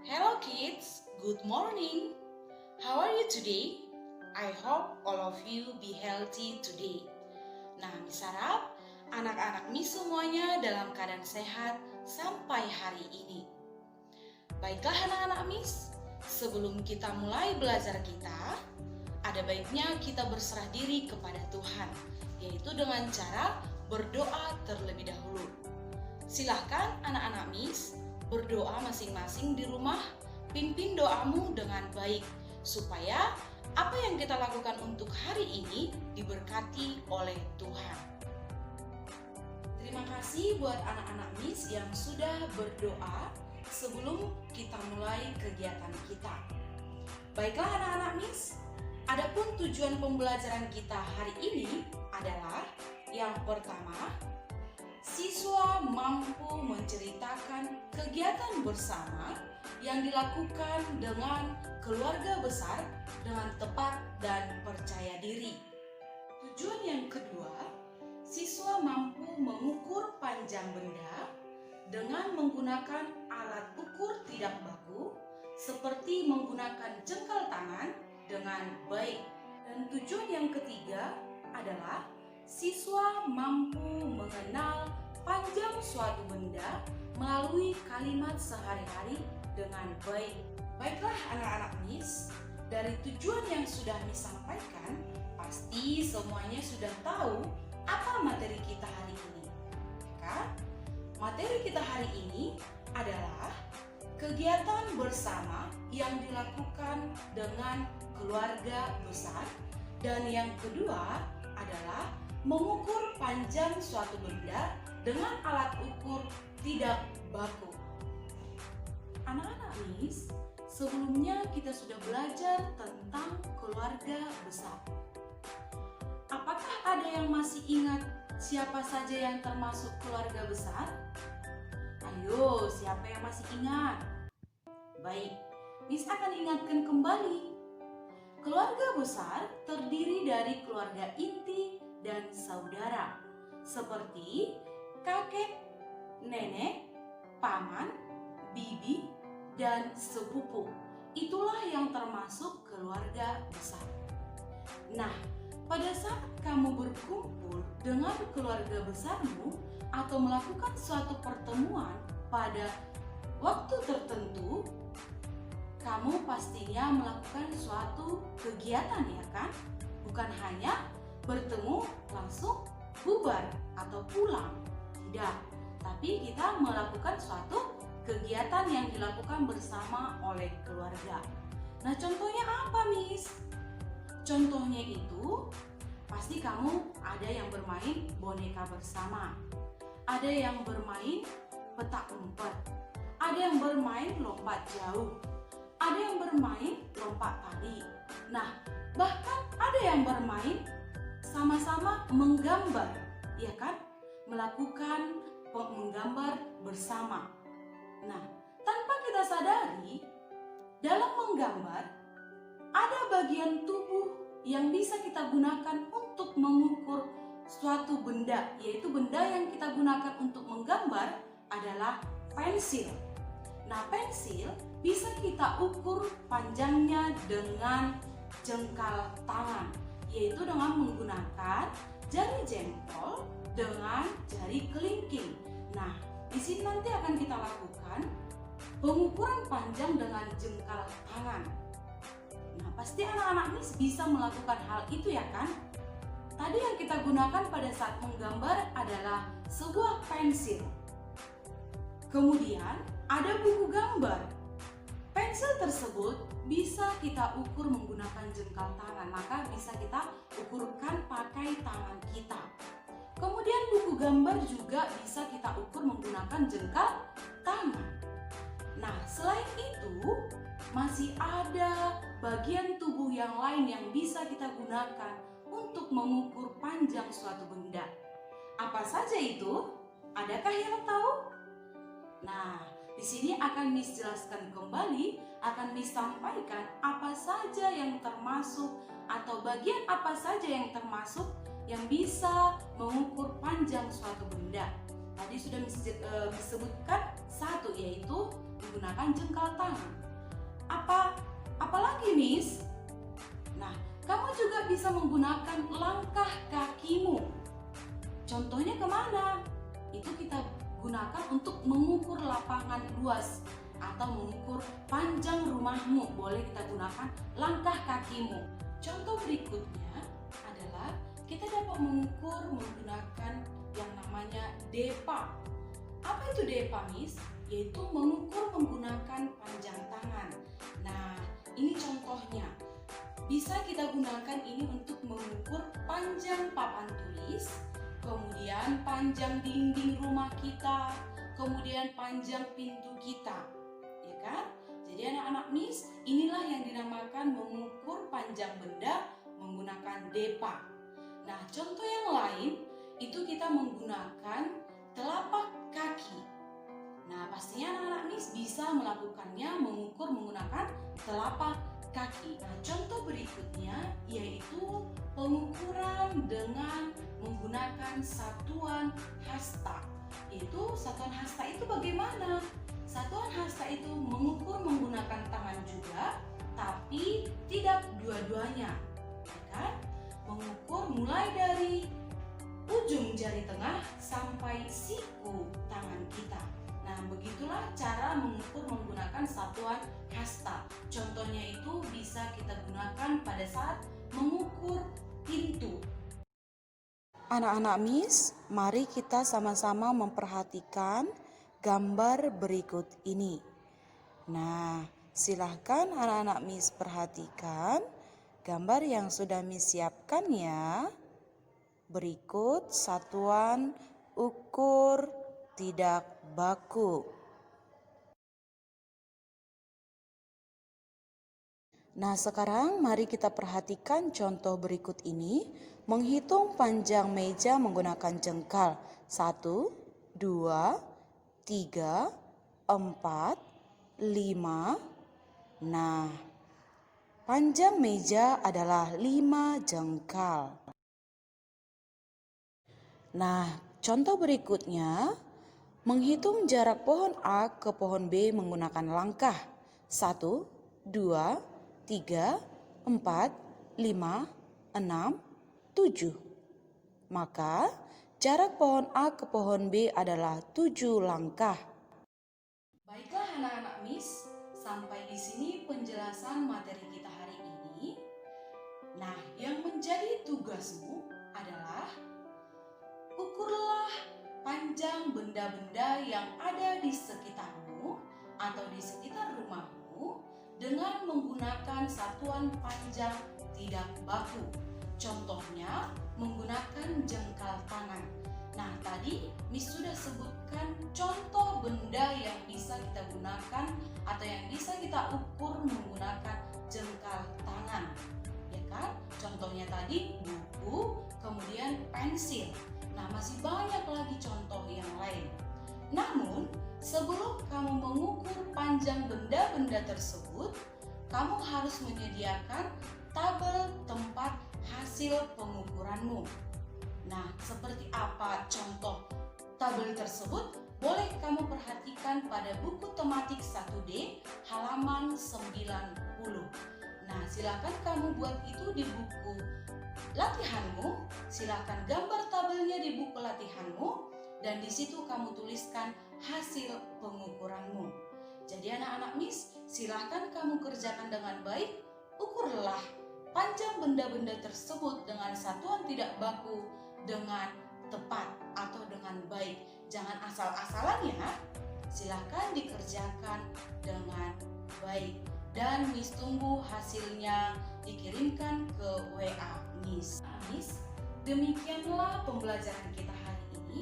Hello kids, good morning. How are you today? I hope all of you be healthy today. Nah, Miss harap anak-anak Miss semuanya dalam keadaan sehat sampai hari ini. Baiklah anak-anak Miss, sebelum kita mulai belajar kita, ada baiknya kita berserah diri kepada Tuhan, yaitu dengan cara berdoa terlebih dahulu. Silahkan anak-anak Miss berdoa masing-masing di rumah, pimpin doamu dengan baik, supaya apa yang kita lakukan untuk hari ini diberkati oleh Tuhan. Terima kasih buat anak-anak Miss yang sudah berdoa sebelum kita mulai kegiatan kita. Baiklah anak-anak Miss, adapun tujuan pembelajaran kita hari ini adalah yang pertama, siswa mampu menceritakan kegiatan bersama yang dilakukan dengan keluarga besar dengan tepat dan percaya diri. Tujuan yang kedua, siswa mampu mengukur panjang benda dengan menggunakan alat ukur tidak baku seperti menggunakan jengkal tangan dengan baik. Dan tujuan yang ketiga adalah siswa mampu mengenal panjang suatu benda melalui kalimat sehari-hari dengan baik. Baiklah anak-anak Miss, dari tujuan yang sudah Miss sampaikan, pasti semuanya sudah tahu apa materi kita hari ini. Maka, materi kita hari ini adalah kegiatan bersama yang dilakukan dengan keluarga besar, dan yang kedua adalah mengukur panjang suatu benda dengan alat ukur tidak baku. Anak-anak Miss, sebelumnya kita sudah belajar tentang keluarga besar. Apakah ada yang masih ingat siapa saja yang termasuk keluarga besar? Ayo, siapa yang masih ingat? Baik, Miss akan ingatkan kembali. Keluarga besar terdiri dari keluarga inti dan saudara, seperti kakek, nenek, paman, bibi, dan sepupu. Itulah yang termasuk keluarga besar. Nah, pada saat kamu berkumpul dengan keluarga besarmu atau melakukan suatu pertemuan pada waktu tertentu, kamu pastinya melakukan suatu kegiatan, ya kan? Bukan hanya bertemu langsung bubar atau pulang. Tidak, tapi kita melakukan suatu kegiatan yang dilakukan bersama oleh keluarga. Nah, contohnya apa, Miss? Contohnya itu, pasti kamu ada yang bermain boneka bersama, ada yang bermain petak umpet, ada yang bermain lompat jauh, ada yang bermain lompat tali. Nah, bahkan ada yang bermain sama-sama menggambar, ya kan? Melakukan menggambar bersama. Nah, tanpa kita sadari, dalam menggambar ada bagian tubuh yang bisa kita gunakan untuk mengukur suatu benda, yaitu benda yang kita gunakan untuk menggambar adalah pensil. Nah, pensil bisa kita ukur panjangnya dengan jengkal tangan, yaitu dengan menggunakan jari jempol dengan jari kelingking. Nah, di sini nanti akan kita lakukan pengukuran panjang dengan jengkal tangan. Nah, pasti anak-anak Miss bisa melakukan hal itu, ya kan? Tadi yang kita gunakan pada saat menggambar adalah sebuah pensil. Kemudian ada buku gambar. Pensil tersebut bisa kita ukur menggunakan jengkal tangan, maka bisa kita ukurkan pakai tangan kita. Kemudian buku gambar juga bisa kita ukur menggunakan jengkal tangan. Nah, selain itu masih ada bagian tubuh yang lain yang bisa kita gunakan untuk mengukur panjang suatu benda. Apa saja itu? Adakah yang tahu? Nah, di sini akan Miss jelaskan kembali, akan Miss sampaikan apa saja yang termasuk atau bagian apa saja yang termasuk yang bisa mengukur panjang suatu benda. Tadi sudah Miss sebutkan satu, yaitu gunakan jengkal tangan. Apalagi, Miss? Nah, kamu juga bisa menggunakan langkah kakimu. Contohnya kemana? Itu kita gunakan untuk mengukur lapangan luas atau mengukur panjang rumahmu. Boleh kita gunakan langkah kakimu. Contoh berikutnya adalah kita dapat mengukur menggunakan yang namanya depa. Apa itu depa, Miss? Yaitu mengukur menggunakan panjang tangan. Nah, ini contohnya. Bisa kita gunakan ini untuk mengukur panjang papan tulis, kemudian panjang dinding rumah kita, kemudian panjang pintu kita, ya kan? Jadi anak-anak Miss, inilah yang dinamakan mengukur panjang benda menggunakan depa. Nah, contoh yang lain itu kita menggunakan telapak kaki. Nah, pastinya anak-anak Miss bisa melakukannya mengukur menggunakan telapak kaki. Nah, contoh berikutnya yaitu pengukuran dengan menggunakan satuan hasta. Yaitu satuan hasta itu bagaimana? Satuan hasta itu mengukur menggunakan tangan juga, tapi tidak dua-duanya, ya kan? Mengukur mulai dari ujung jari tengah sampai siku tangan kita. Nah, begitulah cara mengukur menggunakan satuan hasta. Contohnya itu bisa kita gunakan pada saat mengukur pintu. Anak-anak Miss, mari kita sama-sama memperhatikan gambar berikut ini. Nah, silahkan anak-anak Miss perhatikan gambar yang sudah Miss siapkan ya. Berikut satuan ukur tidak baku. Nah, sekarang mari kita perhatikan contoh berikut ini. Menghitung panjang meja menggunakan jengkal. 1, 2, 3, 4, 5. Nah, panjang meja adalah 5 jengkal. Nah, contoh berikutnya, menghitung jarak pohon A ke pohon B menggunakan langkah. 1, 2, 3, 4, 5, 6, 7. Maka jarak pohon A ke pohon B adalah 7 langkah. Baiklah anak-anak Miss, sampai di sini penjelasan materi kita hari ini. Nah, yang menjadi tugasmu adalah ukurlah panjang benda-benda yang ada di sekitarmu atau di sekitar rumahmu dengan menggunakan satuan panjang tidak baku. Contohnya menggunakan jengkal tangan. Nah, tadi Miss sudah sebutkan contoh benda yang bisa kita gunakan atau yang bisa kita ukur menggunakan jengkal tangan. Ya kan? Contohnya tadi buku, kemudian pensil. Nah, masih banyak lagi contoh yang lain. Namun, sebelum kamu mengukur panjang benda-benda tersebut, kamu harus menyediakan tabel tempat hasil pengukuranmu. Nah, seperti apa contoh tabel tersebut? Boleh kamu perhatikan pada buku tematik 1D halaman 90. Nah, silakan kamu buat itu di buku latihanmu. Silakan gambar tabelnya di buku latihanmu dan di situ kamu tuliskan hasil pengukuranmu. Jadi anak-anak Miss, silakan kamu kerjakan dengan baik. Ukurlah panjang benda-benda tersebut dengan satuan tidak baku dengan tepat atau dengan baik. Jangan asal-asalan ya. Silakan dikerjakan dengan baik. Dan Miss tunggu hasilnya dikirimkan ke WA Miss. Miss, demikianlah pembelajaran kita hari ini.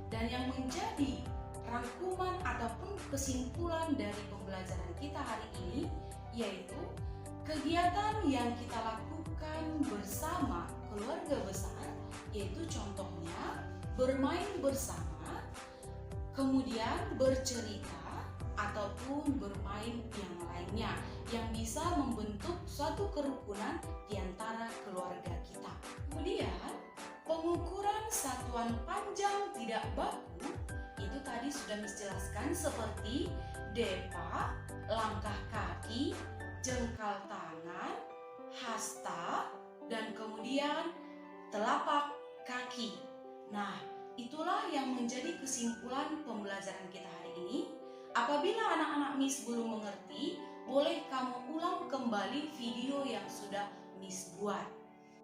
Dan yang menjadi rangkuman ataupun kesimpulan dari pembelajaran kita hari ini yaitu kegiatan yang kita lakukan bersama keluarga besar, yaitu contohnya bermain bersama, kemudian bercerita ataupun bermain yang lainnya yang bisa membentuk suatu kerukunan di antara keluarga kita. Kemudian pengukuran satuan panjang tidak baku itu tadi tadi sudah Miss jelaskan seperti depa, langkah kaki, jengkal tangan, hasta, dan kemudian telapak kaki. Nah, itulah yang menjadi kesimpulan pembelajaran kita hari ini. Apabila anak-anak Miss belum mengerti, boleh kamu ulang kembali video yang sudah Miss buat.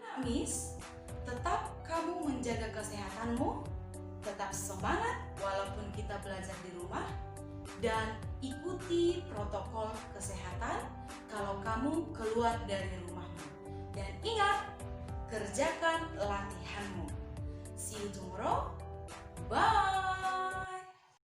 Anak Miss, tetap kamu menjaga kesehatanmu, tetap semangat walaupun kita belajar di rumah, dan ikuti protokol kesehatan kalau kamu keluar dari rumahmu. Dan ingat, kerjakan latihanmu. See you tomorrow. Bye.